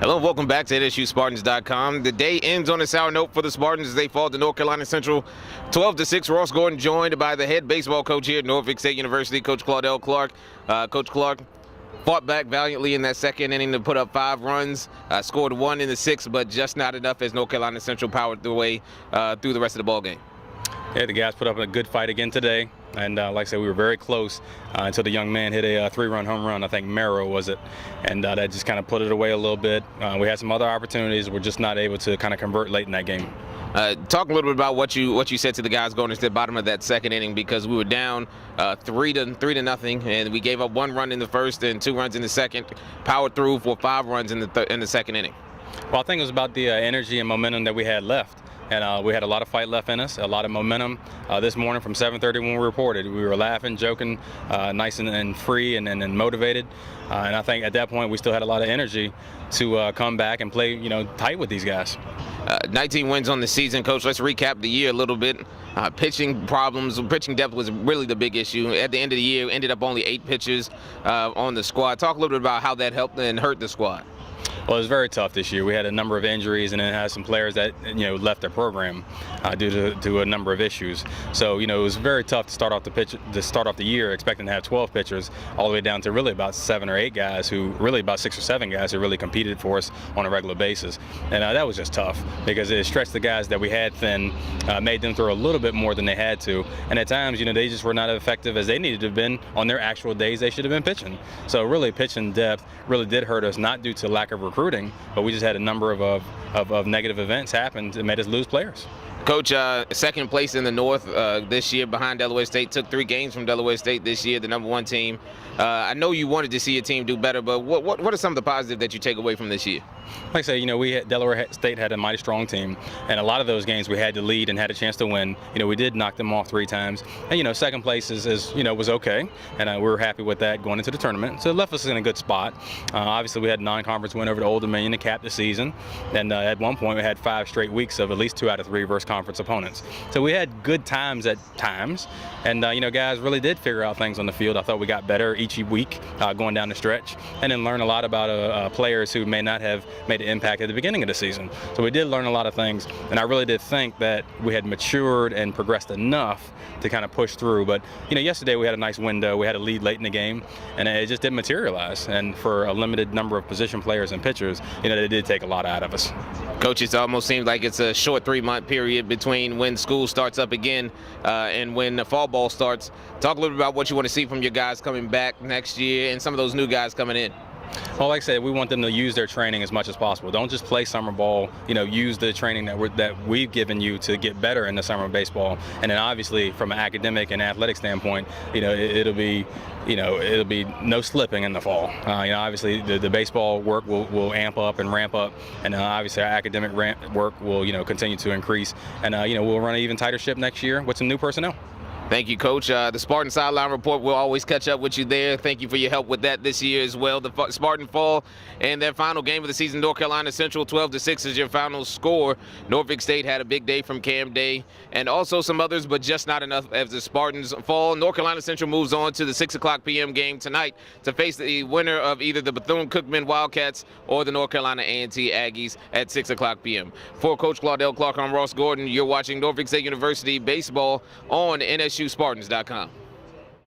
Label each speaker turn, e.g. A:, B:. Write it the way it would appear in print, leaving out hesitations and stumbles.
A: Hello, welcome back to NSUSpartans.com. The day ends on a sour note for the Spartans as they fall to North Carolina Central 12-6. Ross Gordon joined by the head baseball coach here at Norfolk State University, Coach Claudell Clark. Coach Clark fought back valiantly in that second inning to put up 5 runs, scored 1 in the 6th, but just not enough as North Carolina Central powered their way through the rest of the ballgame.
B: Yeah, the guys put up a good fight again today. And like I said, we were very close until the young man hit a 3-run home run. I think Merrow was it. And that just kind of put it away a little bit. We had some other opportunities. We're just not able to kind of convert late in that game.
A: Talk a little bit about what you said to the guys going into the bottom of that second inning, because we were down 3-0, and we gave up 1 run in the first and 2 runs in the second. Powered through for 5 runs in the second inning.
B: Well, I think it was about the energy and momentum that we had left. And we had a lot of fight left in us, a lot of momentum. This morning from 7:30 when we reported, we were laughing, joking, nice and free and motivated. And I think at that point we still had a lot of energy to come back and play, tight with these guys.
A: 19 wins on the season, Coach. Let's recap the year a little bit. Pitching problems, pitching depth was really the big issue. At the end of the year, ended up only 8 pitchers on the squad. Talk a little bit about how that helped and hurt the squad.
B: Well, it was very tough this year. We had a number of injuries, and then had some players that left their program due to a number of issues. So it was very tough to start off the year expecting to have 12 pitchers, all the way down to really about 7 or 8 guys about 6 or 7 guys who really competed for us on a regular basis. And that was just tough because it stretched the guys that we had thin, made them throw a little bit more than they had to, and at times they just were not as effective as they needed to have been on their actual days they should have been pitching. So really, pitching depth really did hurt us, not due to lack of recruiting, but we just had a number of negative events happen that made us lose players.
A: Coach, second place in the North this year behind Delaware State. Took 3 games from Delaware State this year, the #1 team. I know you wanted to see your team do better, but what are some of the positives that you take away from this year?
B: Like I say, Delaware State had a mighty strong team, and a lot of those games we had to lead and had a chance to win. We did knock them off 3 times, and second place was okay, and we were happy with that going into the tournament. So it left us in a good spot. Obviously, we had a non-conference win over the Old Dominion to cap the season, and at one point we had 5 straight weeks of at least 2 out of 3 versus conference opponents. So we had good times at times, and guys really did figure out things on the field. I thought we got better each week going down the stretch, and then learn a lot about players who may not have made an impact at the beginning of the season. So we did learn a lot of things, and I really did think that we had matured and progressed enough to kind of push through. But yesterday we had a nice window. We had a lead late in the game, and it just didn't materialize. And for a limited number of position players and pitchers, it did take a lot out of us.
A: Coach, it almost seems like it's a short 3-month period between when school starts up again and when the fall ball starts. Talk a little bit about what you want to see from your guys coming back next year and some of those new guys coming in.
B: Well, like I said, we want them to use their training as much as possible. Don't just play summer ball. Use the training that we've given you to get better in the summer baseball. And then obviously, from an academic and athletic standpoint, it'll be no slipping in the fall. Obviously, the baseball work will amp up and ramp up, and obviously our academic work will continue to increase. And we'll run an even tighter ship next year with some new personnel.
A: Thank you, Coach. The Spartan Sideline Report, we'll always catch up with you there. Thank you for your help with that this year as well. The Spartan fall and their final game of the season, North Carolina Central, 12-6 is your final score. Norfolk State had a big day from Cam Day and also some others, but just not enough as the Spartans fall. North Carolina Central moves on to the 6:00 p.m. game tonight to face the winner of either the Bethune-Cookman Wildcats or the North Carolina A&T Aggies at 6:00 p.m. For Coach Claudell Clark, I'm Ross Gordon. You're watching Norfolk State University Baseball on NSUSpartans.com.